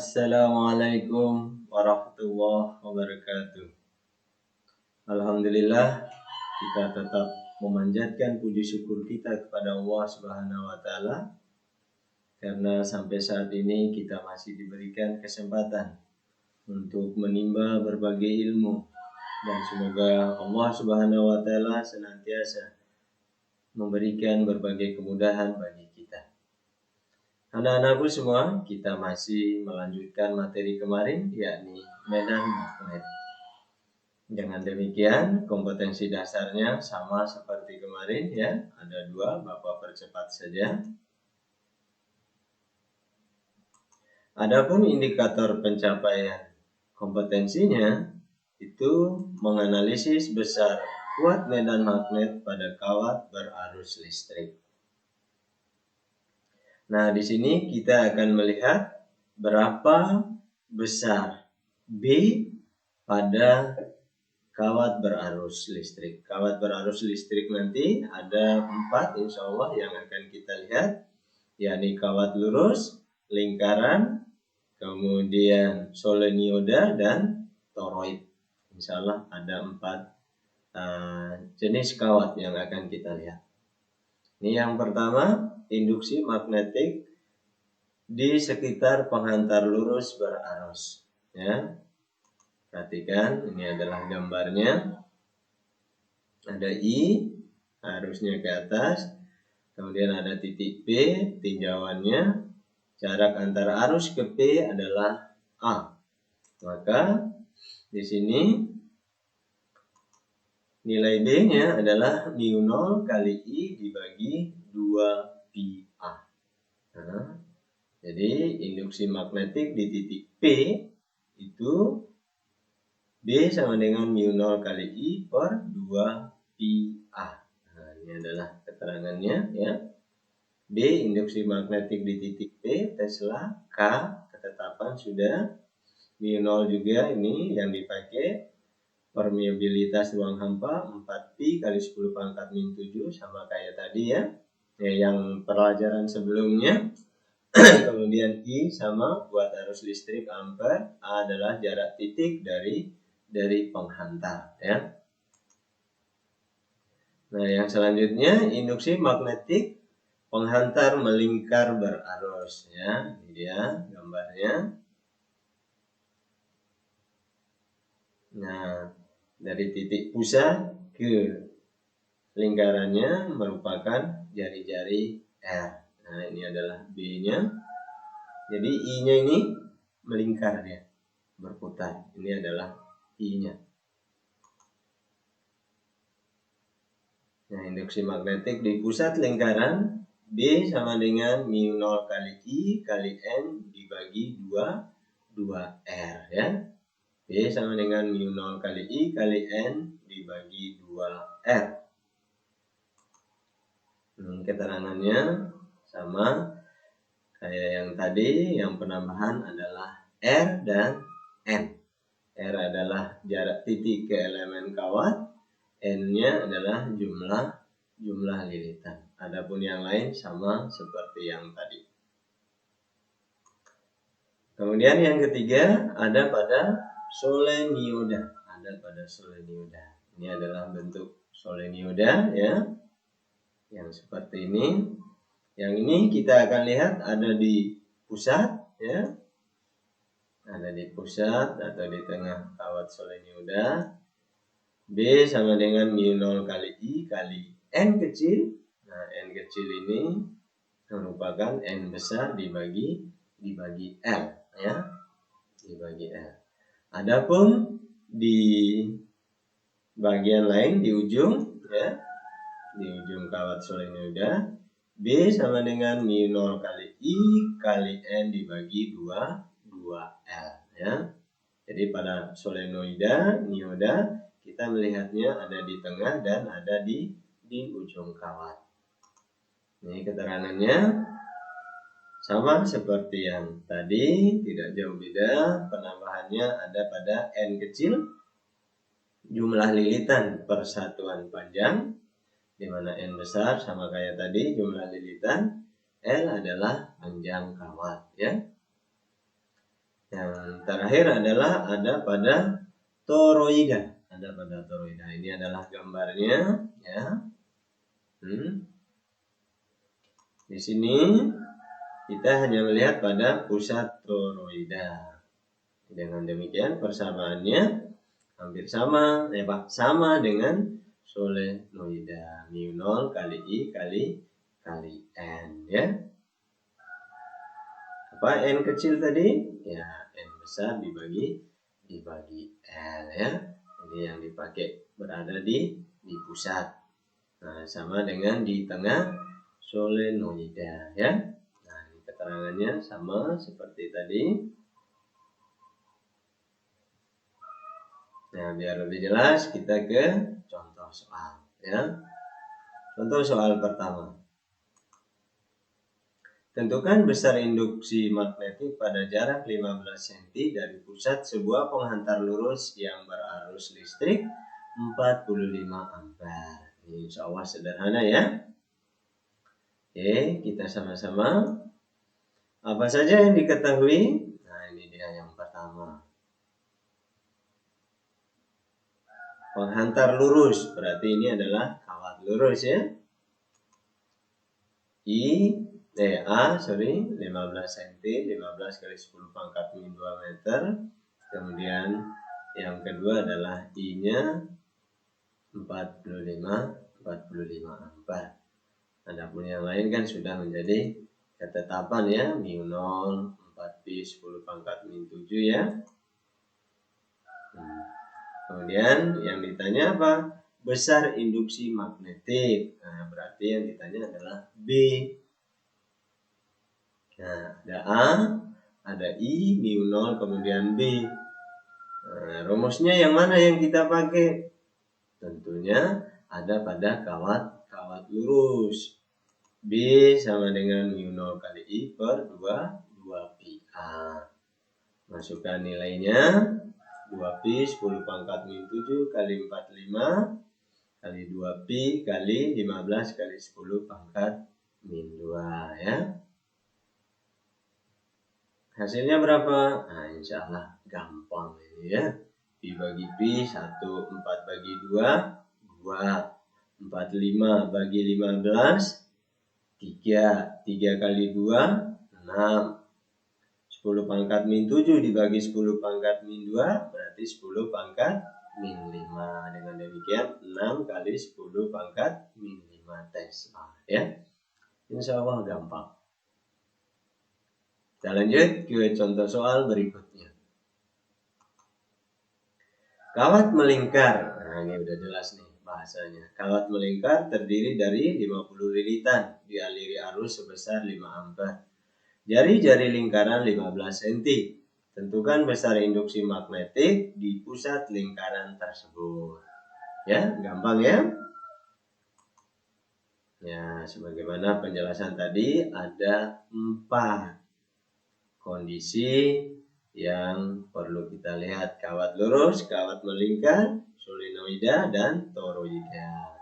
Assalamualaikum warahmatullahi wabarakatuh. Alhamdulillah, kita tetap memanjatkan puji syukur kita kepada Allah Subhanahu wa taala karena sampai saat ini kita masih diberikan kesempatan untuk menimba berbagai ilmu, dan semoga Allah Subhanahu wa taala senantiasa memberikan berbagai kemudahan bagi kita. Anak-anakku semua, kita masih melanjutkan materi kemarin, yakni medan magnet. Dengan demikian, kompetensi dasarnya sama seperti kemarin ya. Ada 2, Bapak percepat saja. Adapun indikator pencapaian kompetensinya itu menganalisis besar kuat medan magnet pada kawat berarus listrik. Nah, di sini kita akan melihat berapa besar B pada kawat berarus listrik. Kawat berarus listrik nanti ada 4 insya Allah yang akan kita lihat, yakni kawat lurus, lingkaran, kemudian solenioda, dan toroid. Insya Allah ada 4 jenis kawat yang akan kita lihat. Ini yang pertama, induksi magnetik di sekitar penghantar lurus berarus. Ya, perhatikan, ini adalah gambarnya. Ada I, arusnya ke atas, kemudian ada titik P, tinjauannya. Jarak antara arus ke P adalah A. Maka di sini nilai B-nya adalah mu0 kali I dibagi 2 pi A. Nah, jadi induksi magnetik di titik P itu B sama dengan mu0 kali I per 2 pi A. Nah, ini adalah keterangannya ya. B induksi magnetik di titik P, Tesla. K ketetapan sudah. mu0 juga ini yang dipakai. Permeabilitas ruang hampa 4pi kali 10 pangkat min 7 sama kayak tadi ya. Yang pelajaran sebelumnya. Kemudian I sama buat arus listrik ampere, A adalah jarak titik dari penghantar ya. Nah, yang selanjutnya induksi magnetik penghantar melingkar berarus ya. Ini dia gambarnya. Nah, dari titik pusat ke lingkarannya merupakan jari-jari R. Nah, ini adalah B-nya. Jadi I-nya ini melingkar dia, berputar. Ini adalah I-nya. Nah, induksi magnetik di pusat lingkaran B sama dengan mu0 kali I kali N dibagi 2R ya. B sama dengan mu0 kali I kali N dibagi 2R. Keterangannya sama kayak yang tadi, yang penambahan adalah R dan N. R adalah jarak titik ke elemen kawat, N-nya adalah jumlah lilitan. Adapun yang lain sama seperti yang tadi. Kemudian yang ketiga ada pada solenioda. Ini adalah bentuk solenioda ya. Yang seperti ini. Yang ini kita akan lihat ada di pusat ya. Ada di pusat atau di tengah kawat solenioda. B sama dengan mu0 kali I kali N kecil. Nah, N kecil ini merupakan N besar dibagi L ya. Dibagi L. Adapun di bagian lain di ujung ya, di ujung kawat solenioda, B sama dengan mu0 kali I kali N dibagi 2L ya. Jadi pada solenoida, nioda, kita melihatnya ada di tengah dan ada di ujung kawat. Ini keterangannya sama seperti yang tadi, tidak jauh beda. Penambahannya ada pada N kecil, jumlah lilitan persatuan panjang, di mana N besar sama kayak tadi jumlah lilitan, L adalah panjang kawat ya. Yang terakhir adalah ada pada toroida. Ada pada toroida. Ini adalah gambarnya, ya. Di sini kita hanya melihat pada pusat toroida. Dengan demikian persamaannya hampir sama, sama dengan solenoida. Mu 0 kali I kali N, ya. Apa N kecil tadi? Ya, N besar dibagi L, ya. Ini yang dipakai berada di pusat. Nah, sama dengan di tengah solenoida, ya. Nah, ini keterangannya sama seperti tadi. Nah, biar lebih jelas kita ke contoh soal, ya. Contoh soal pertama. Tentukan besar induksi magnetik pada jarak 15 cm dari pusat sebuah penghantar lurus yang berarus listrik 45 ampere. Ini insya Allah sederhana, ya. Oke, kita sama-sama. Apa saja yang diketahui? Nah, ini dia yang pertama. Penghantar lurus, berarti ini adalah kawat lurus, ya. A 15 cm, 15 kali 10 pangkat min 2 meter. Kemudian yang kedua adalah I-nya 45 ampere. Adapun yang lain kan sudah menjadi ketetapan, ya. Mu 0, 4pi 10 pangkat min 7, ya. Kemudian yang ditanya apa? Besar induksi magnetik. Nah, berarti yang ditanya adalah B. Nah, ada A, ada I, mu 0, kemudian B. Nah, rumusnya yang mana yang kita pakai? Tentunya ada pada kawat lurus. B sama dengan mu 0 kali I per 2pi A. Masukkan nilainya. 2pi 10 pangkat min 7 kali 45 kali 2pi kali 15 kali 10 pangkat min 2, ya. Hasilnya berapa? Nah, insya Allah gampang ini, ya. Pi bagi pi 1, 4 bagi 2, 2. 45 bagi 15, 3. 3 kali 2, 6. 10 pangkat min 7 dibagi 10 pangkat min 2 berarti 10 pangkat min 5. Dengan demikian 6 kali 10 pangkat min 5 Tesla, ya. Insya Allah gampang. Kita lanjut ke contoh soal berikutnya. Kawat melingkar. Nah, ini udah jelas nih bahasanya. Kawat melingkar terdiri dari 50 lilitan dialiri arus sebesar 5 ampere. Jari-jari lingkaran 15 cm. Tentukan besar induksi magnetik di pusat lingkaran tersebut. Ya, gampang, ya. Ya, sebagaimana penjelasan tadi, ada 4 kondisi yang perlu kita lihat. Kawat lurus, kawat melingkar, solenoida, dan toroida.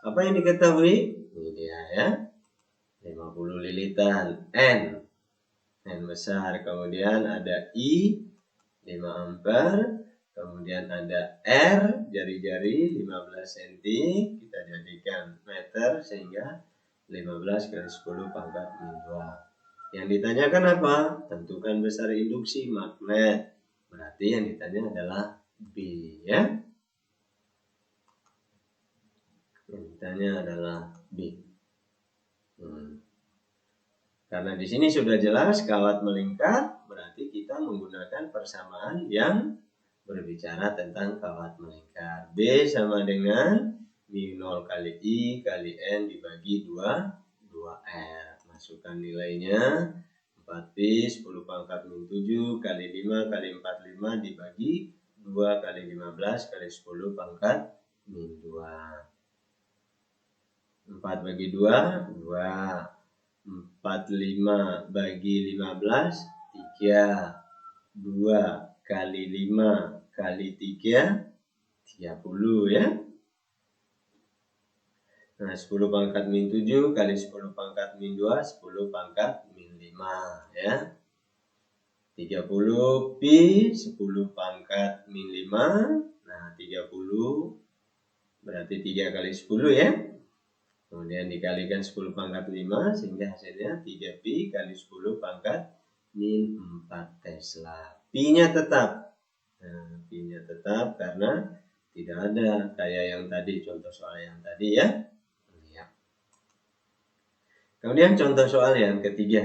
Apa yang diketahui? Ini dia, ya. 50 lilitan N besar, kemudian ada I 5 ampere, kemudian ada R jari-jari 15 cm, kita jadikan meter sehingga 15 kali 10 pangkat min 2. Yang ditanyakan apa? Tentukan besar induksi magnet. Berarti yang ditanya adalah B, ya. Yang ditanya adalah B. Karena di sini sudah jelas kawat melingkar, berarti kita menggunakan persamaan yang berbicara tentang kawat melingkar. B sama dengan mu 0 kali I kali N dibagi 2R. Masukkan nilainya. 4pi 10 pangkat min 7 kali 5 kali 45 dibagi 2 kali 15 kali 10 pangkat min 2. 4 bagi 2, 2. 45 bagi 15, 3. 2 kali 5 kali 3, 30, ya. Nah, 10 pangkat min 7 kali 10 pangkat min 2, 10 pangkat min 5, ya. 30 pi 10 pangkat min 5. Nah, 30 berarti 3 kali 10 ya. Kemudian dikalikan 10 pangkat 5 sehingga hasilnya 3 pi kali 10 pangkat min 4 Tesla. Pi-nya tetap. Nah, pi-nya tetap karena tidak ada kayak yang tadi, contoh soal yang tadi ya. Kemudian contoh soal yang ketiga.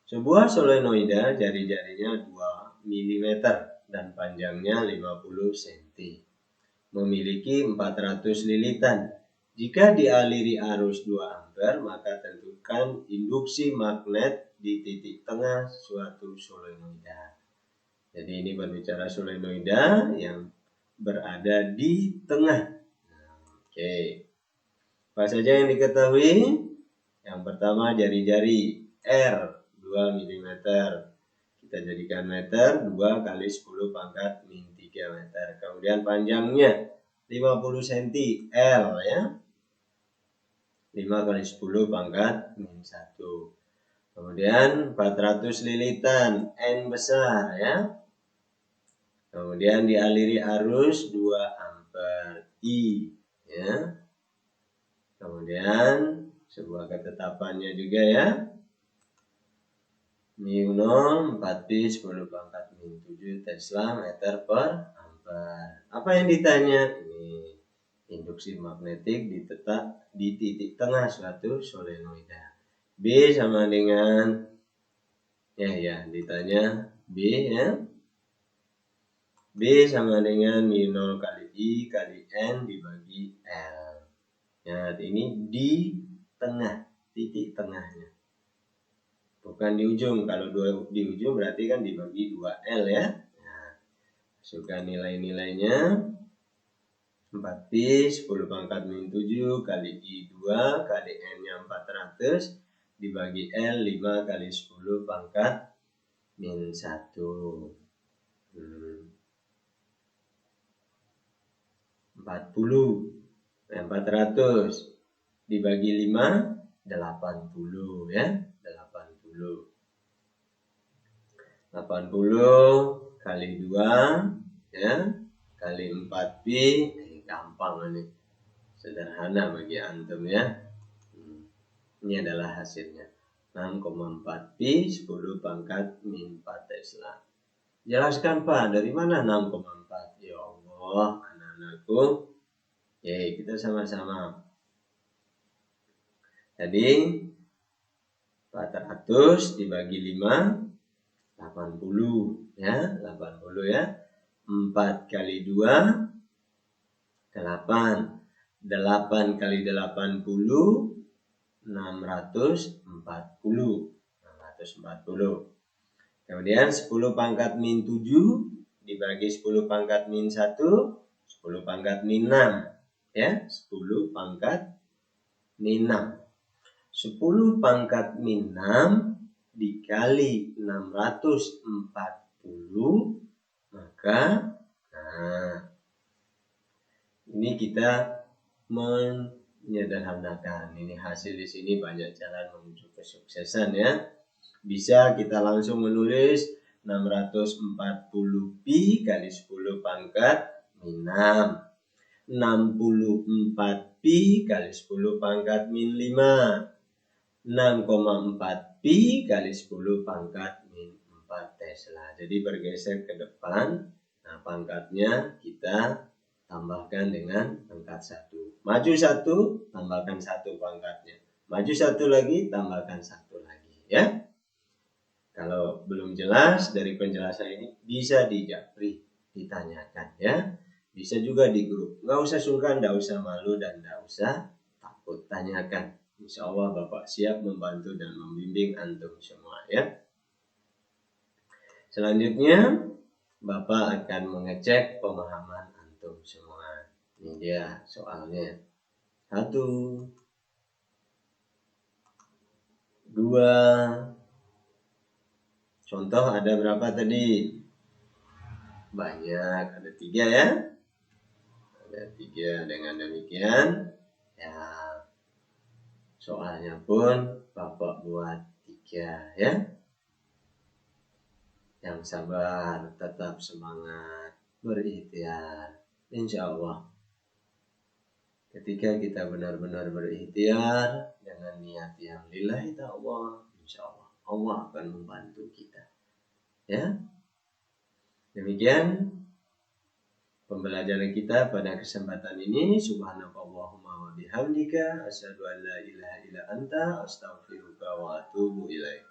Sebuah solenoida jari-jarinya 2 mm dan panjangnya 50 cm. Memiliki 400 lilitan. Jika dialiri arus 2 ampere, maka tentukan induksi magnet di titik tengah suatu solenoida. Jadi ini berbicara solenoida yang berada di tengah. Oke. Apa saja yang diketahui? Yang pertama jari-jari R 2 mm. Kita jadikan meter, 2 kali 10 pangkat min 3 meter. Kemudian panjangnya 50 cm L ya. 5 kali 10 pangkat min 1. Kemudian 400 lilitan N besar ya. Kemudian dialiri arus 2 ampere I ya. Kemudian sebuah ketetapannya juga ya. Mu 0 4 pi 10 pangkat min 7 Tesla meter per ampere. Apa yang ditanya? Ini induksi magnetik di titik tengah suatu solenoida. B sama dengan ditanya B ya. B sama dengan mu 0 kali I kali N dibagi L. Ya, ini di tengah, titik tengahnya. Bukan di ujung. Kalau di ujung berarti kan dibagi 2L ya. Nah, masukkan nilai-nilainya. 4 pi 10 pangkat min 7 kali I 2 kali N-nya 400 dibagi L 5 kali 10 pangkat min 1. 400 dibagi 5 80 ya. 80 kali 2 ya kali 4 pi gampang ini, sederhana bagi antum ya. Ini adalah hasilnya 6,4 pi 10 pangkat min 4 Tesla. Jelaskan Pak, dari mana 6,4? Ya Allah, anak-anakku. Kita sama-sama. Jadi 400 dibagi 5 80 ya, 80 ya. 4 kali 2 8. 8 kali 80 640. Kemudian 10 pangkat min 7 dibagi 10 pangkat min 1, 10 pangkat min 6 ya, 10 pangkat min 6. 10 pangkat min 6 dikali 640, maka ini kita menyederhanakan. Ini hasil di sini banyak jalan menuju kesuksesan ya. Bisa kita langsung menulis 640 pi kali 10 pangkat min 6. 64 pi kali 10 pangkat min 5. 6,4 pi kali 10 pangkat min 4 Tesla. Jadi bergeser ke depan. Nah, pangkatnya kita tambahkan dengan pangkat 1. Maju 1, tambahkan 1 pangkatnya. Maju 1 lagi, tambahkan 1 lagi ya. Kalau belum jelas dari penjelasan ini bisa di japri, ditanyakan ya. Bisa juga di grup. Nggak usah sungkan, nggak usah malu, dan nggak usah takut. Tanyakan. Insya Allah Bapak siap membantu dan membimbing antum semua ya. Selanjutnya Bapak akan mengecek pemahaman antum semua. Ini dia soalnya. 1, 2. Contoh ada berapa tadi? Banyak, ada 3 ya. Ada 3. Dengan demikian ya soalnya pun Bapak buat 3 ya. yang sabar, tetap semangat, berikhtiar. Insya Allah, ketika kita benar-benar berikhtiar dengan niat yang lillahi ta'ala, insya Allah, Allah akan membantu kita. Ya, demikian pembelajaran kita pada kesempatan ini. Subhanakallahumma wa bihamdika asyhadu an la ilaha illa anta astaghfiruka wa atubu ilaik.